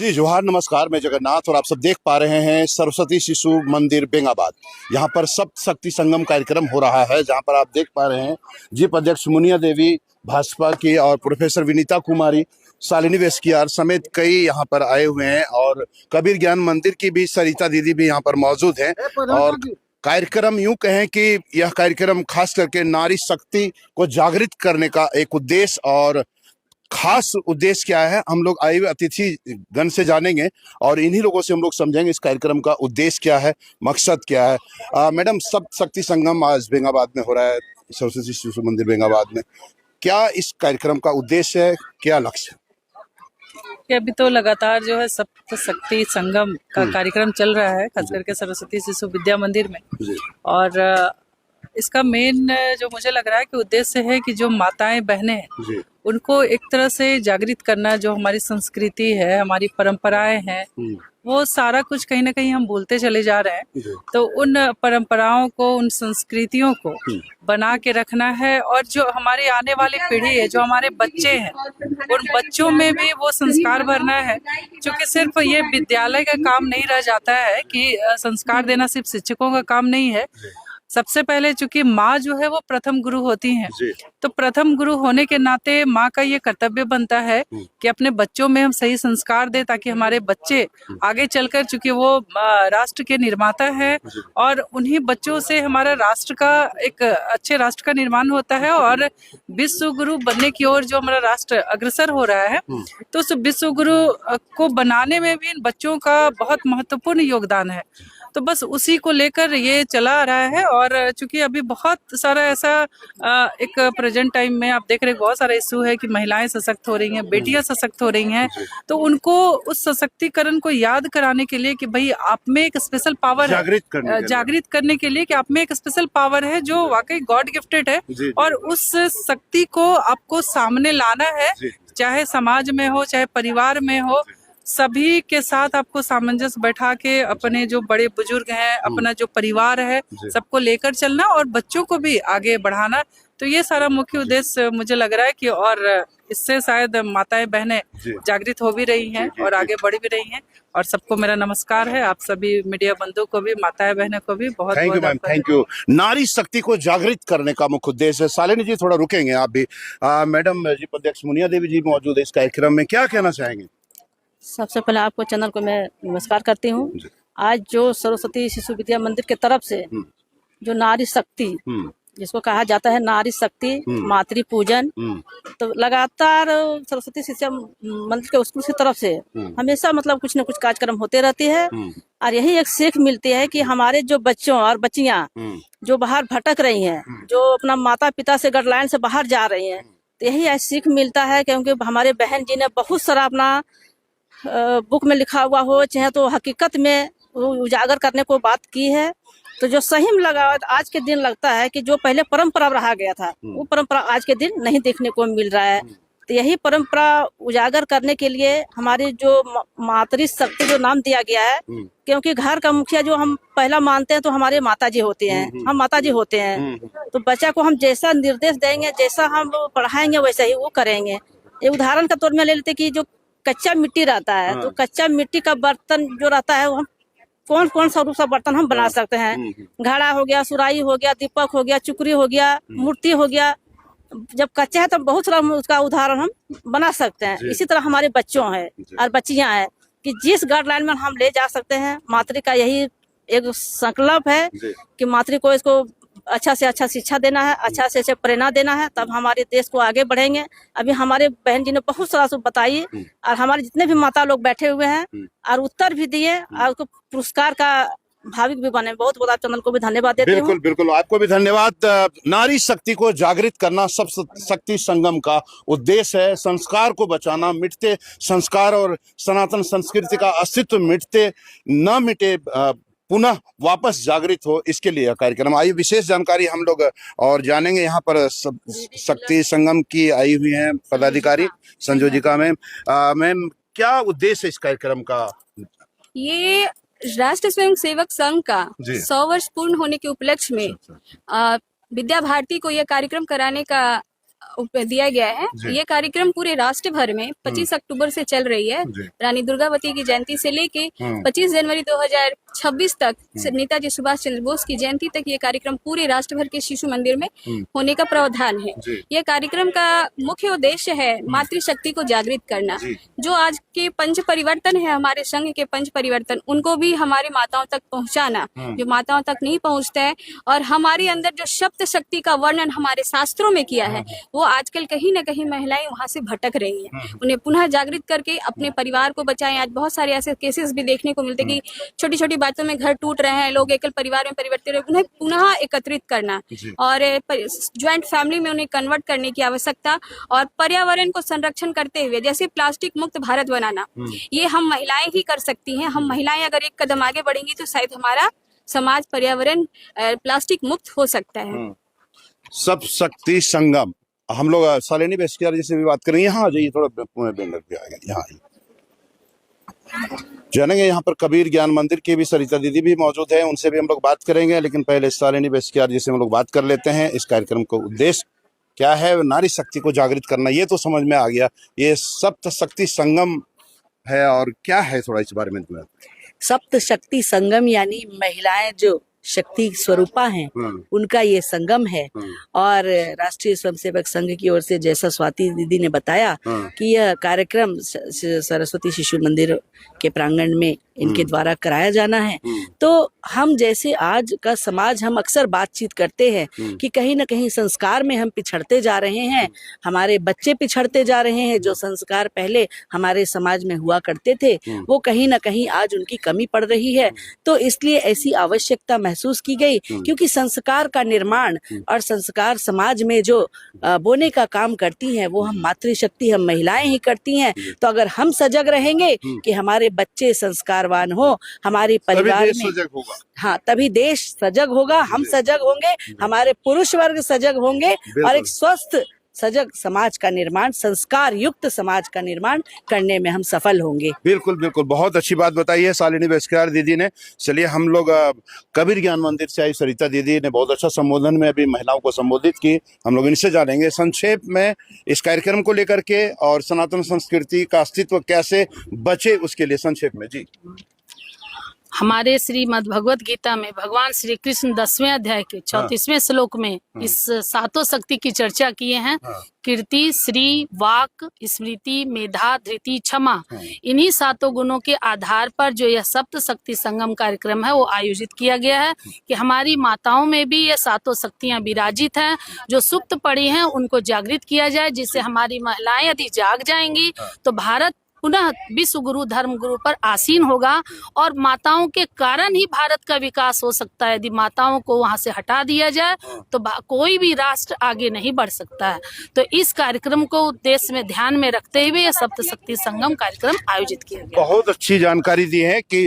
जी जोहार नमस्कार, मैं जगन्नाथ और आप सब देख पा रहे हैं सरस्वती शिशु मंदिर बेंगाबाद। यहाँ पर सप्त शक्ति संगम कार्यक्रम हो रहा है, जहाँ पर आप देख पा रहे हैं जीप अध्यक्ष मुनिया देवी भाजपा की और प्रोफेसर विनीता कुमारी, शालिनी वेस्कियार समेत कई यहाँ पर आए हुए हैं और कबीर ज्ञान मंदिर की भी सरिता दीदी भी यहाँ पर मौजूद हैं। और कार्यक्रम यूं कहें कि यह कार्यक्रम खास करके नारी शक्ति को जागृत करने का एक उद्देश्य और खास उद्देश्य क्या है, हम लोग आए हुए अतिथि गण से जानेंगे और इन्हीं लोगों से हम लोग समझेंगे इस कार्यक्रम का उद्देश्य क्या है, मकसद क्या है। मैडम, सप्त शक्ति संगम आज बेंगाबाद में हो रहा है, सरस्वती शिशु मंदिर बेंगाबाद में। क्या इस कार्यक्रम का उद्देश्य है, क्या लक्ष्य है? कि अभी तो लगातार जो है सप्त शक्ति संगम का कार्यक्रम चल रहा है, खास करके सरस्वती शिशु विद्या मंदिर में। और इसका मेन जो मुझे लग रहा है कि उद्देश्य है कि जो माताएं बहनें हैं उनको एक तरह से जागृत करना। जो हमारी संस्कृति है, हमारी परंपराएं हैं, वो सारा कुछ कहीं ना कहीं हम भूलते चले जा रहे हैं। तो उन परंपराओं को, उन संस्कृतियों को बना के रखना है और जो हमारी आने वाली पीढ़ी है, जो हमारे बच्चे हैं, उन बच्चों में भी वो संस्कार भरना है। क्योंकि सिर्फ ये विद्यालय का काम नहीं रह जाता है कि संस्कार देना सिर्फ शिक्षकों का काम नहीं है। सबसे पहले चूंकि माँ जो है वो प्रथम गुरु होती हैं, तो प्रथम गुरु होने के नाते माँ का ये कर्तव्य बनता है कि अपने बच्चों में हम सही संस्कार दें, ताकि हमारे बच्चे आगे चलकर, चूंकि वो राष्ट्र के निर्माता है और उन्हीं बच्चों से हमारा राष्ट्र का, एक अच्छे राष्ट्र का निर्माण होता है और विश्व गुरु बनने की ओर जो हमारा राष्ट्र अग्रसर हो रहा है, तो उस विश्व गुरु को बनाने में भी इन बच्चों का बहुत महत्वपूर्ण योगदान है। तो बस उसी को लेकर ये चला आ रहा है। और चूंकि अभी बहुत सारा ऐसा एक प्रेजेंट टाइम में आप देख रहे हैं, बहुत सारा इशू है कि महिलाएं सशक्त हो रही हैं, बेटियां सशक्त हो रही हैं, तो उनको उस सशक्तिकरण को याद कराने के लिए कि भाई आप में एक स्पेशल पावर है, जागृत करने के लिए कि आप में एक स्पेशल पावर है जो वाकई गॉड गिफ्टेड है, और उस शक्ति को आपको सामने लाना है। चाहे समाज में हो, चाहे परिवार में हो, सभी के साथ आपको सामंजस्य बैठा के अपने जो बड़े बुजुर्ग हैं, अपना जो परिवार है, सबको लेकर चलना और बच्चों को भी आगे बढ़ाना। तो ये सारा मुख्य उद्देश्य मुझे लग रहा है कि, और इससे शायद माताएं बहनें जागृत हो भी रही हैं और आगे बढ़ भी रही हैं। और सबको मेरा नमस्कार है, आप सभी मीडिया बंधु को भी, माताएं बहनों को भी बहुत बहुत थैंक यू। नारी शक्ति को जागृत करने का मुख्य उद्देश्य है। शालिनी जी, थोड़ा रुकेंगे आप भी। मैडम, जीप अध्यक्ष मुनिया देवी जी मौजूद है इस कार्यक्रम में, क्या कहना चाहेंगे? सबसे पहले आपको चैनल को मैं नमस्कार करती हूँ। आज जो सरस्वती शिशु विद्या मंदिर के तरफ से जो नारी शक्ति, जिसको कहा जाता है नारी शक्ति मातृ पूजन, तो लगातार सरस्वती शिशु मंदिर के स्कूल की तरफ से हमेशा मतलब कुछ न कुछ कार्यक्रम होते रहते हैं। और यही एक सीख मिलती है कि हमारे जो बच्चों और बच्चियां जो बाहर भटक रही हैं, जो अपना माता पिता से गाइडलाइन से बाहर जा रही हैं, तो यही सीख मिलता है। क्योंकि हमारे बहन जी ने बहुत सारा अपना बुक में लिखा हुआ हो, चाहे तो हकीकत में उजागर करने को बात की है। तो जो सही में लगा आज के दिन लगता है कि जो पहले परंपरा रहा गया था, वो परंपरा आज के दिन नहीं देखने को मिल रहा है। तो यही परंपरा उजागर करने के लिए हमारी जो मातृ शक्ति जो नाम दिया गया है, क्योंकि घर का मुखिया जो हम पहला मानते हैं तो हमारे माताजी होते हैं, हम माताजी होते हैं। तो बच्चा को हम जैसा निर्देश देंगे, जैसा हम पढ़ाएंगे, वैसा ही वो करेंगे। ये उदाहरण का तौर में ले लेते कि जो कच्चा मिट्टी रहता है, तो कच्चा मिट्टी का बर्तन जो रहता है, वो हम कौन कौन सा रूप सा बर्तन हम बना सकते हैं। घड़ा हो गया, सुराही हो गया, दीपक हो गया, चुकरी हो गया, मूर्ति हो गया। जब कच्चा है तो बहुत सारा उसका उदाहरण हम बना सकते हैं। इसी तरह हमारे बच्चों है और बच्चियां हैं कि जिस गाइडलाइन में हम ले जा सकते हैं, मातृ का यही एक संकल्प है कि मातृ को इसको अच्छा से अच्छा शिक्षा देना है, अच्छा से अच्छा प्रेरणा देना है, तब हमारे देश को आगे बढ़ेंगे। अभी हमारे बहन जी ने बहुत सारा सब बताई और हमारे जितने भी माता लोग बैठे हुए हैं और उत्तर भी दिए और उसको पुरस्कार का भाविक भी बने। बहुत बहुत आप चंदन को भी धन्यवाद देते हैं। बिल्कुल बिल्कुल, आपको भी धन्यवाद। नारी शक्ति को जागृत करना सप्त शक्ति संगम का उद्देश्य है। संस्कार को बचाना, मिटते संस्कार और सनातन संस्कृति का अस्तित्व मिटते न मिटे, पुनः वापस जागृत हो, इसके लिए कार्यक्रम। आइए विशेष जानकारी हम लोग और जानेंगे। यहाँ पर शक्ति संगम की आई हुई हैं पदाधिकारी संयोजिका मैम। मैम, क्या उद्देश्य है इस कार्यक्रम का? ये राष्ट्र स्वयं सेवक संघ का 100 वर्ष पूर्ण होने के उपलक्ष्य में विद्या भारती को यह कार्यक्रम कराने का दिया गया है। ये कार्यक्रम पूरे राष्ट्र भर में 25 अक्टूबर से चल रही है। रानी दुर्गावती की जयंती से लेके 25 जनवरी 2026 तक नेताजी सुभाष चंद्र बोस की जयंती तक ये कार्यक्रम पूरे राष्ट्र भर के शिशु मंदिर में होने का प्रावधान है। ये कार्यक्रम का मुख्य उद्देश्य है मातृशक्ति को जागृत करना। जो आज के पंच परिवर्तन है, हमारे संघ के पंच परिवर्तन, उनको भी हमारी माताओं तक पहुंचाना, जो माताओं तक नहीं पहुंचता है। और हमारे अंदर जो सप्त शक्ति का वर्णन हमारे शास्त्रों में किया है, वो आजकल कहीं ना कहीं महिलाएं वहां से भटक रही हैं। उन्हें पुनः जागृत करके अपने परिवार को बचाएं। आज बहुत सारे ऐसे केसेस भी देखने को मिलते कि छोटी छोटी बातों में घर टूट रहे हैं, लोग एकल परिवार में परिवर्तित हो, उन्हें पुनः एकत्रित करना और ज्वाइंट फैमिली में उन्हें कन्वर्ट करने की आवश्यकता, और पर्यावरण को संरक्षण करते हुए जैसे प्लास्टिक मुक्त भारत बनाना, ये हम महिलाएं ही कर सकती हैं। हम महिलाएं अगर एक कदम आगे बढ़ेंगी तो शायद हमारा समाज पर्यावरण प्लास्टिक मुक्त हो सकता है। सब शक्ति संगम, हम लोग शालिनी बेस्कियार जी से भी बात करेंगे। यहाँ आ जाइए, थोड़ा बेंडर पे आएगा, यहाँ आइए, जानेंगे। यहाँ पर कबीर ज्ञान मंदिर की भी सरिता दीदी भी मौजूद है, उनसे भी हम लोग बात करेंगे। लेकिन पहले शालिनी बेस्कियार जी से हम लोग बात कर लेते हैं। इस कार्यक्रम का उद्देश्य क्या है? नारी शक्ति को जागृत करना, ये तो समझ में आ गया। ये सप्त शक्ति संगम है और क्या है, थोड़ा इस बारे में। सप्त शक्ति संगम यानी महिलाएं जो शक्ति स्वरूपा हैं, उनका ये संगम है। और राष्ट्रीय स्वयंसेवक संघ की ओर से, जैसा स्वाति दीदी ने बताया, कि यह कार्यक्रम सरस्वती शिशु मंदिर के प्रांगण में इनके द्वारा कराया जाना है। तो हम जैसे आज का समाज, हम अक्सर बातचीत करते हैं कि कहीं ना कहीं संस्कार में हम पिछड़ते जा रहे हैं, हमारे बच्चे पिछड़ते जा रहे हैं। जो संस्कार पहले हमारे समाज में हुआ करते थे, वो कहीं ना कहीं आज उनकी कमी पड़ रही है। तो इसलिए ऐसी आवश्यकता महसूस की गई, क्योंकि संस्कार का निर्माण और संस्कार समाज में जो बोने का काम करती हैं, वो हम मातृशक्ति, हम महिलाएं ही करती हैं। तो अगर हम सजग रहेंगे कि हमारे बच्चे संस्कारवान हो, हमारे परिवार में, हाँ, तभी देश सजग होगा, हम सजग होंगे, हमारे पुरुष वर्ग सजग होंगे और एक स्वस्थ सजग समाज का निर्माण, संस्कार युक्त समाज का निर्माण करने में हम सफल होंगे। बिल्कुल बिल्कुल, बहुत अच्छी बात बताई है शालिनी बेस्कियार दीदी ने। चलिए, हम लोग कबीर ज्ञान मंदिर से आई सरिता दीदी ने बहुत अच्छा संबोधन में अभी महिलाओं को संबोधित की। हम लोग इनसे जानेंगे संक्षेप में इस कार्यक्रम को लेकर के, और सनातन संस्कृति का अस्तित्व कैसे बचे उसके लिए संक्षेप में। जी, हमारे श्रीमद् भगवत गीता में भगवान श्री कृष्ण 10वें अध्याय के 34वें श्लोक में इस सातों शक्ति की चर्चा किए हैं। कीर्ति, श्री, वाक, स्मृति, मेधा, धृति, क्षमा, इन्हीं सातों गुणों के आधार पर जो यह सप्त शक्ति संगम कार्यक्रम है वो आयोजित किया गया है कि हमारी माताओं में भी ये सातों शक्तियां विराजित हैं, जो सुप्त पड़ी हैं उनको जागृत किया जाए, जिससे हमारी महिलाएं यदि जाग जाएंगी तो भारत पुनः विश्व गुरु धर्म गुरु पर आसीन होगा। और माताओं के कारण ही भारत का विकास हो सकता है। यदि माताओं को वहां से हटा दिया जाए तो कोई भी राष्ट्र आगे नहीं बढ़ सकता है। तो इस कार्यक्रम को उद्देश्य में ध्यान में रखते हुए यह सप्त शक्ति संगम कार्यक्रम आयोजित किया गया। बहुत अच्छी जानकारी दी है कि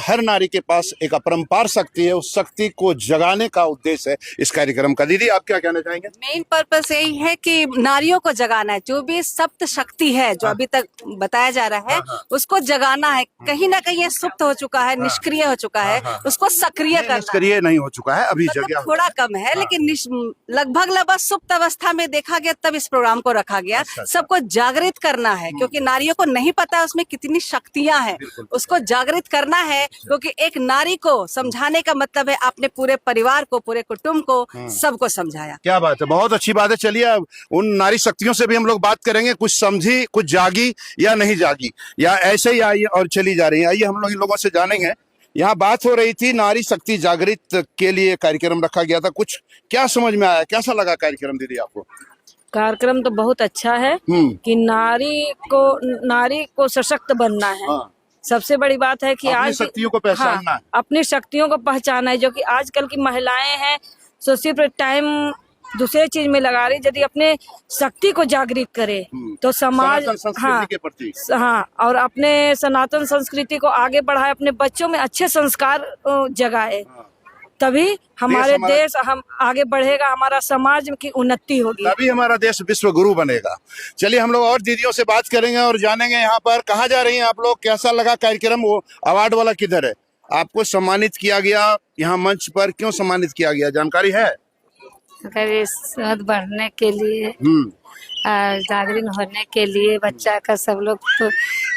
हर नारी के पास एक अपरंपार शक्ति है, उस शक्ति को जगाने का उद्देश्य है इस कार्यक्रम का। दीदी, आप क्या कहना चाहेंगे? मेन पर्पस यही है कि नारियों को जगाना है। जो भी सप्त शक्ति है, जो अभी तक बताया जा रहा है, उसको जगाना है। कहीं ना कहीं ये सुप्त हो चुका है, निष्क्रिय हो चुका है, उसको सक्रिय करना। निष्क्रिय नहीं हो चुका है, अभी जगह थोड़ा कम है, लेकिन लगभग सुप्त अवस्था में देखा गया, तब इस प्रोग्राम को रखा गया। सबको जागृत करना है, क्योंकि नारियों को नहीं पता उसमें कितनी शक्तियां हैं। उसको जागृत करना है, क्योंकि एक नारी को समझाने का मतलब है आपने पूरे परिवार को, पूरे कुटुंब को, सबको समझाया। क्या बात है, बहुत अच्छी बात है। चलिए, उन नारी शक्तियों से भी हम लोग बात करेंगे, कुछ समझी, कुछ जागी या नहीं जागी, या ऐसे ही आई और चली जा रही है। आइए हम लोग इन लोगों से जानेंगे। यहाँ बात हो रही थी नारी शक्ति जागृत के लिए कार्यक्रम रखा गया था, कुछ क्या समझ में आया, कैसा लगा कार्यक्रम दीदी आपको? कार्यक्रम तो बहुत अच्छा है कि नारी को सशक्त बनना है। सबसे बड़ी बात है कि आज शक्तियों को पहचानना है, अपनी शक्तियों को पहचाना है। जो कि आजकल की महिलाएं हैं, सो सिर्फ टाइम दूसरे चीज में लगा रही। यदि अपने शक्ति को जागृत करे तो समाज, हाँ, और अपने सनातन संस्कृति को आगे बढ़ाए, अपने बच्चों में अच्छे संस्कार जगाए, तभी हमारे देश हम आगे बढ़ेगा, हमारा समाज की उन्नति होगी, तभी हमारा देश विश्व गुरु बनेगा। चलिए, हम लोग और दीदियों से बात करेंगे और जानेंगे यहाँ पर कहाँ जा रही हैं आप लोग, कैसा लगा कार्यक्रम, वो अवार्ड वाला किधर है? आपको सम्मानित किया गया यहाँ मंच पर, क्यों सम्मानित किया गया, जानकारी है? अगर इस शोध बढ़ने के लिए जागरूक होने के लिए बच्चा का सब लोग तो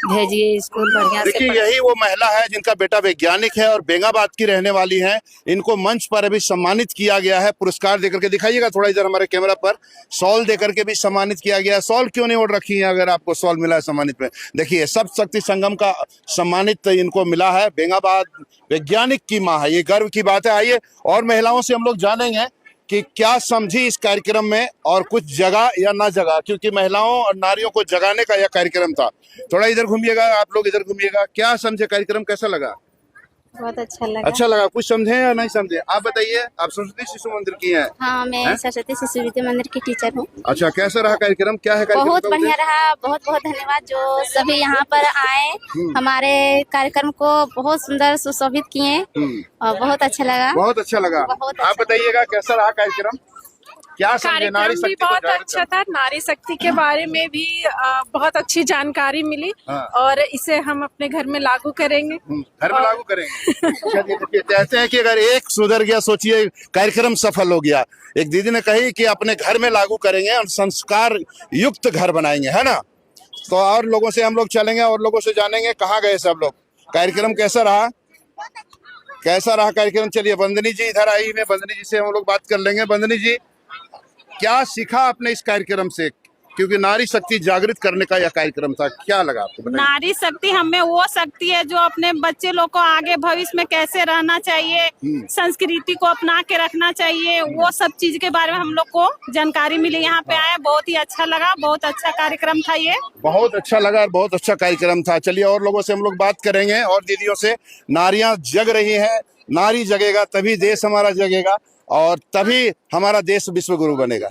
भेजिए स्कूल बढ़िया से। देखिए यही वो महिला है जिनका बेटा वैज्ञानिक है और बेंगाबाद की रहने वाली है। इनको मंच पर अभी सम्मानित किया गया है, पुरस्कार देकर के। दिखाइएगा थोड़ा इधर हमारे कैमरा पर, शॉल देकर के भी सम्मानित किया गया है। शॉल क्यों नहीं ओढ़ रखी है अगर आपको शॉल मिला है सम्मानित में? देखिए सब शक्ति संगम का सम्मानित इनको मिला है। बेंगाबाद वैज्ञानिक की माँ है, ये गर्व की बात है। आइए और महिलाओं से हम लोग जानेंगे कि क्या समझी इस कार्यक्रम में और कुछ जगह या ना जगह, क्योंकि महिलाओं और नारियों को जगाने का यह कार्यक्रम था। थोड़ा इधर घूमिएगा, आप लोग इधर घूमिएगा। क्या समझे कार्यक्रम, कैसा लगा? बहुत अच्छा लगा। अच्छा लगा। कुछ समझे या नहीं समझे? आप बताइए। आप सरस्वती शिशु मंदिर की हैं? हाँ, मैं सरस्वती शिशु विद्या मंदिर की टीचर हूँ। अच्छा, कैसा रहा कार्यक्रम? क्या है कार्यक्रम? बहुत बढ़िया रहा। बहुत बहुत धन्यवाद जो सभी यहाँ पर आए, हमारे कार्यक्रम को बहुत सुंदर सुशोभित किए और बहुत अच्छा लगा। बहुत अच्छा लगा। आप बताइएगा कैसा रहा कार्यक्रम? क्या समझे? नारी कार्यक्रम भी शक्ति को बहुत जागृत अच्छा था। नारी शक्ति के बारे में भी बहुत अच्छी जानकारी मिली और इसे हम अपने घर में लागू करेंगे। घर में लागू करेंगे। चलिए, देखिए कहते हैं कि अगर एक सुधर गया, सोचिए कार्यक्रम सफल हो गया। एक दीदी ने कही कि अपने घर में लागू करेंगे और संस्कार युक्त घर बनाएंगे, है ना? तो और लोगों से हम लोग चलेंगे और लोगों से जानेंगे कहाँ गए सब लोग। कार्यक्रम कैसा रहा? कैसा रहा कार्यक्रम? चलिए बंदनी जी इधर आई है, बंदनी जी से हम लोग बात कर लेंगे। बंदनी जी, क्या सीखा आपने इस कार्यक्रम से? क्योंकि नारी शक्ति जागृत करने का यह कार्यक्रम था, क्या लगा आपको? नारी शक्ति हमें वो शक्ति है जो अपने बच्चे लोग को आगे भविष्य में कैसे रहना चाहिए, संस्कृति को अपना के रखना चाहिए, वो सब चीज के बारे में हम लोग को जानकारी मिली। यहाँ पे आए, बहुत ही अच्छा लगा। बहुत अच्छा कार्यक्रम था ये। बहुत अच्छा लगा और बहुत अच्छा कार्यक्रम था। चलिए और लोगों से हम लोग बात करेंगे और दीदियों से। नारियां जग रही हैं, नारी जगेगा तभी देश हमारा जगेगा और तभी हमारा देश विश्व गुरु बनेगा।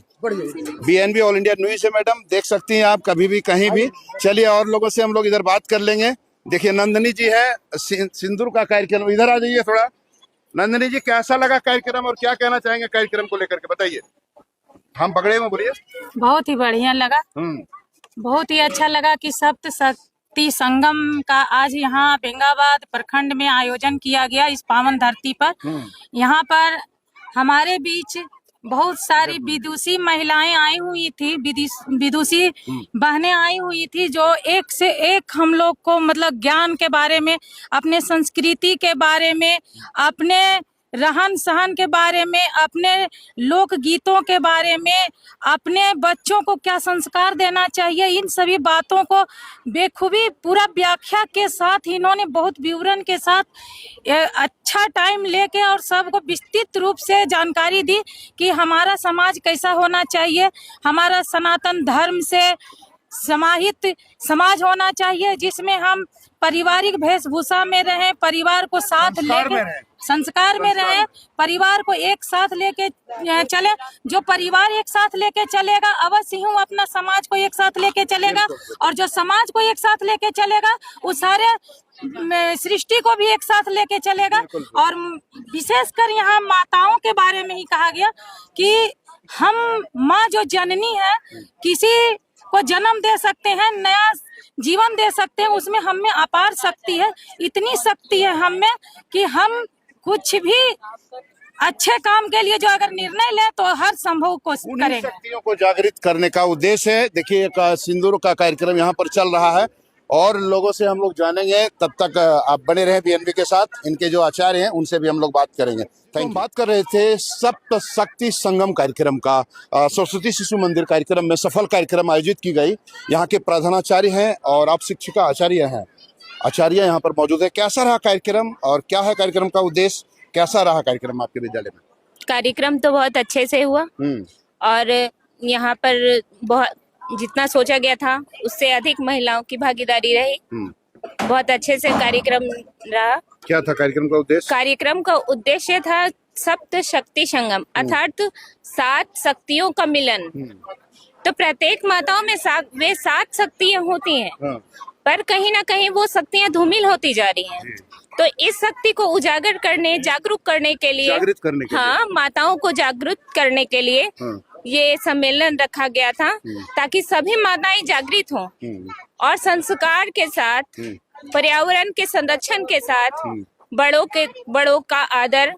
BNB ऑल इंडिया न्यूज है मैडम, देख सकती हैं आप कभी भी कहीं भी। चलिए और लोगों से हम लोग इधर बात कर लेंगे। देखिए नंदनी जी है, सिंदूर का कार्यक्रम। इधर आ जाइए थोड़ा। नंदनी जी, कैसा लगा कार्यक्रम और क्या कहना चाहेंगे कार्यक्रम को लेकर के, बताइए। हम पकड़े में बोलिए। बहुत ही बढ़िया लगा। बहुत ही अच्छा लगा कि सप्त शक्ति संगम का आज यहाँ बेंगाबाद प्रखंड में आयोजन किया गया इस पावन धरती पर। यहाँ पर हमारे बीच बहुत सारी विदुषी महिलाएं आई हुई थी, विदुषी बहनें आई हुई थी जो एक से एक हम लोग को मतलब ज्ञान के बारे में, अपने संस्कृति के बारे में, अपने रहन सहन के बारे में, अपने लोक गीतों के बारे में, अपने बच्चों को क्या संस्कार देना चाहिए, इन सभी बातों को बेखूबी पूरा व्याख्या के साथ इन्होंने बहुत विवरण के साथ अच्छा टाइम लेके और सबको विस्तृत रूप से जानकारी दी कि हमारा समाज कैसा होना चाहिए। हमारा सनातन धर्म से समाहित समाज होना चाहिए जिसमें हम पारिवारिक वेशभूषा में रहें, परिवार को साथ लेके संस्कार में रहें, परिवार को एक साथ लेके चले। जो परिवार एक साथ लेके चलेगा अवश्य ही वो अपना समाज को एक साथ लेके चलेगा और जो समाज को एक साथ लेके चलेगा वो सारे सृष्टि को भी एक साथ लेके चलेगा। और विशेषकर यहाँ माताओं के बारे में ही कहा गया कि हम माँ जो जननी है, किसी को जन्म दे सकते हैं, नया जीवन दे सकते हैं, उसमें हम में अपार शक्ति है। इतनी शक्ति है हम में कि हम कुछ भी अच्छे काम के लिए जो अगर निर्णय ले तो हर संभव कोशिश करेंगे। शक्तियों को जागृत करने का उद्देश्य है। देखिए एक सिंदूर का कार्यक्रम यहाँ पर चल रहा है और लोगों से हम लोग जानेंगे। तब तक आप बने रहे BNB के साथ। इनके जो आचार्य हैं उनसे भी हम लोग बात करेंगे। हम बात कर रहे थे सप्त शक्ति संगम कार्यक्रम का। सरस्वती शिशु मंदिर कार्यक्रम में सफल कार्यक्रम आयोजित की गई। यहाँ के प्रधानाचार्य हैं और आप शिक्षिका आचार्य हैं, आचार्य यहाँ पर मौजूद है। कैसा रहा कार्यक्रम और क्या है कार्यक्रम का उद्देश्य? कैसा रहा कार्यक्रम आपके विद्यालय में? कार्यक्रम तो बहुत अच्छे से हुआ और यहाँ पर बहुत जितना सोचा गया था उससे अधिक महिलाओं की भागीदारी रही। बहुत अच्छे से कार्यक्रम रहा। क्या था कार्यक्रम का उद्देश्य? कार्यक्रम का उद्देश्य था सप्त शक्ति संगम, अर्थात 7 शक्तियों का मिलन। तो प्रत्येक माताओं में वे 7 शक्तियाँ होती हैं, पर कहीं ना कहीं वो शक्तियाँ धूमिल होती जा रही हैं। तो इस शक्ति को उजागर करने, जागरूक करने के लिए, हाँ, माताओं को जागरूक करने के लिए ये सम्मेलन रखा गया था ताकि सभी माताएं जागृत हों और संस्कार के साथ, पर्यावरण के संरक्षण के साथ, बड़ों का आदर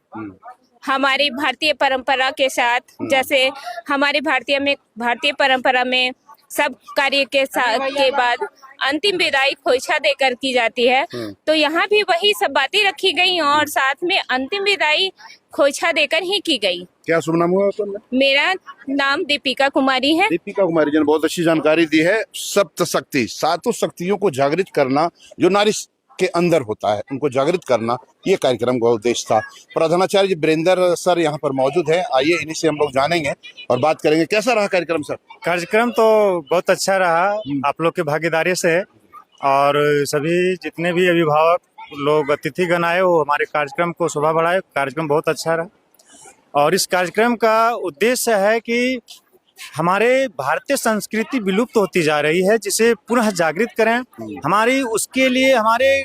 हमारी भारतीय परंपरा के साथ, जैसे हमारे भारतीय परंपरा में सब कार्य के बाद अंतिम विदाई खोइछा देकर की जाती है, तो यहाँ भी वही सब बातें रखी गई और साथ में अंतिम विदाई खोइछा देकर ही की गई। क्या शुभ नाम हुआ आपका? मेरा नाम दीपिका कुमारी है। दीपिका कुमारी जी ने बहुत अच्छी जानकारी दी है। सप्त शक्ति, सातों शक्तियों को जागृत करना जो नारी के अंदर होता है, उनको जागृत करना, ये कार्यक्रम का उद्देश्य था। प्रधानाचार्य जी वीरेंद्र सर यहाँ पर मौजूद है, आइए इन्हीं से हम लोग जानेंगे और बात करेंगे। कैसा रहा कार्यक्रम सर? कार्यक्रम तो बहुत अच्छा रहा आप लोग के भागीदारी से, और सभी जितने भी अभिभावक लोग अतिथिगण आए वो हमारे कार्यक्रम को शोभा बढ़ाए। कार्यक्रम बहुत अच्छा रहा और इस कार्यक्रम का उद्देश्य है कि हमारे भारतीय संस्कृति विलुप्त होती जा रही है, जिसे पुनः जागृत करें। हमारी उसके लिए हमारे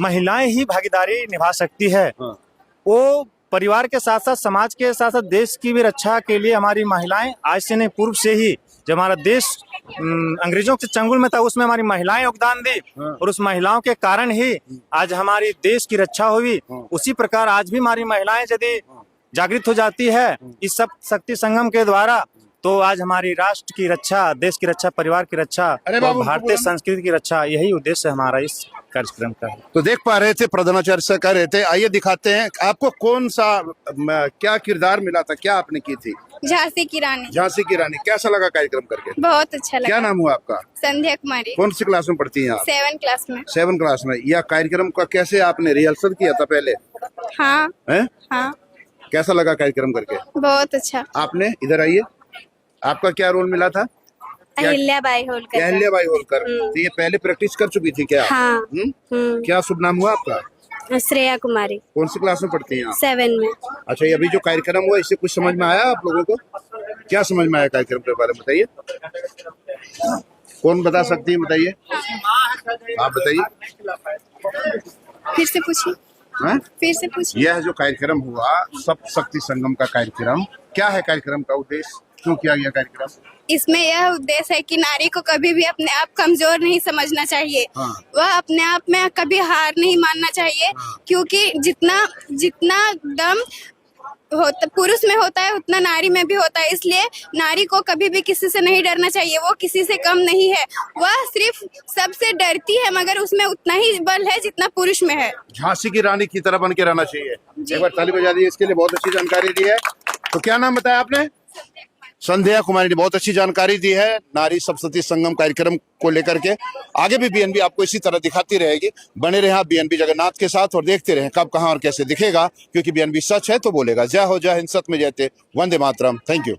महिलाएं ही भागीदारी निभा सकती है। वो परिवार के साथ साथ समाज के साथ साथ देश की भी रक्षा के लिए हमारी महिलाएं आज से नहीं पूर्व से ही, जब हमारा देश अंग्रेजों के चंगुल में था उसमें हमारी महिलाएं योगदान दी और उस महिलाओं के कारण ही आज हमारी देश की रक्षा हुई। उसी प्रकार आज भी हमारी महिलाएं यदि जागृत हो जाती है इस सब शक्ति संगम के द्वारा, तो आज हमारी राष्ट्र की रक्षा, देश की रक्षा, परिवार की रक्षा और भारतीय संस्कृति की रक्षा, यही उद्देश्य हमारा इस कार्यक्रम का है। तो देख पा रहे थे प्रधानाचार्य सर कह रहे थे, आइए दिखाते हैं आपको कौन सा क्या किरदार मिला था, क्या आपने की थी? झांसी की रानी। झांसी की रानी। कैसा लगा कार्यक्रम करके? बहुत अच्छा लगा। क्या नाम हुआ आपका? संध्या कुमारी। कौन सी क्लास में पढ़ती हैं आप? 7 क्लास में। 7 क्लास में। यह कार्यक्रम का कैसे आपने रिहर्सल किया था पहले? हाँ है? हाँ। कैसा लगा कार्यक्रम करके? बहुत अच्छा। आपने इधर आइए, आपका क्या रोल मिला था? अहिल्याबाई होलकर। अहिल्याबाई होलकर। तो ये पहले प्रैक्टिस कर चुकी थी क्या? हाँ। क्या शुभ नाम हुआ आपका? श्रेया कुमारी। कौन सी क्लास में पढ़ती हैं आप? 7 में। अच्छा, ये अभी जो कार्यक्रम हुआ इससे कुछ समझ में आया आप लोगों को? क्या समझ में आया कार्यक्रम के बारे में बताइए? कौन बता सकती है, बताइए, आप बताइए। फिर से पूछिए। फिर से पूछिए। यह जो कार्यक्रम हुआ सप्त शक्ति संगम का कार्यक्रम, क्या है कार्यक्रम का उद्देश्य, क्यों किया गया कार्यक्रम? इसमें यह उद्देश्य है कि नारी को कभी भी अपने आप कमजोर नहीं समझना चाहिए। वह अपने आप में कभी हार नहीं मानना चाहिए, क्योंकि जितना दम पुरुष में होता है उतना नारी में भी होता है। इसलिए नारी को कभी भी किसी से नहीं डरना चाहिए। वो किसी से कम नहीं है, वह सिर्फ सबसे डरती है, मगर उसमें उतना ही बल है जितना पुरुष में है। झांसी की रानी की तरह बन के रहना चाहिए। एक बार ताली बजा दी इसके लिए, बहुत अच्छी जानकारी दी है। तो क्या नाम बताया आपने? संध्या कुमारी ने बहुत अच्छी जानकारी दी है नारी सप्तशक्ति संगम कार्यक्रम को लेकर के। आगे भी बीएनबी आपको इसी तरह दिखाती रहेगी। बने रहे आप बीएनबी जगन्नाथ के साथ और देखते रहें कब, कहां और कैसे दिखेगा, क्योंकि बीएनबी सच है तो बोलेगा। जय हो, जय हिंद, सत्य में जयते, वंदे मातरम। Thank you.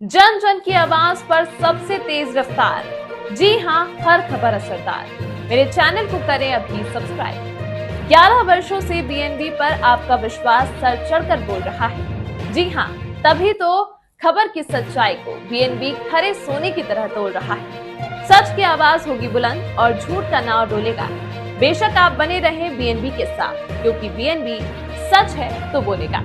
जन जन की आवाज पर सबसे तेज रफ्तार। जी हां, हर खबर असरदार। मेरे चैनल को करें अभी सब्सक्राइब। 11 वर्षों से बीएनबी पर आपका विश्वास सर चढ़कर बोल रहा है। जी हां, तभी तो खबर की सच्चाई को बीएनबी खरे सोने की तरह तोल रहा है। सच की आवाज होगी बुलंद और झूठ का नाव डोलेगा। बेशक आप बने रहें बीएनबी के साथ, क्योंकि बीएनबी सच है तो बोलेगा।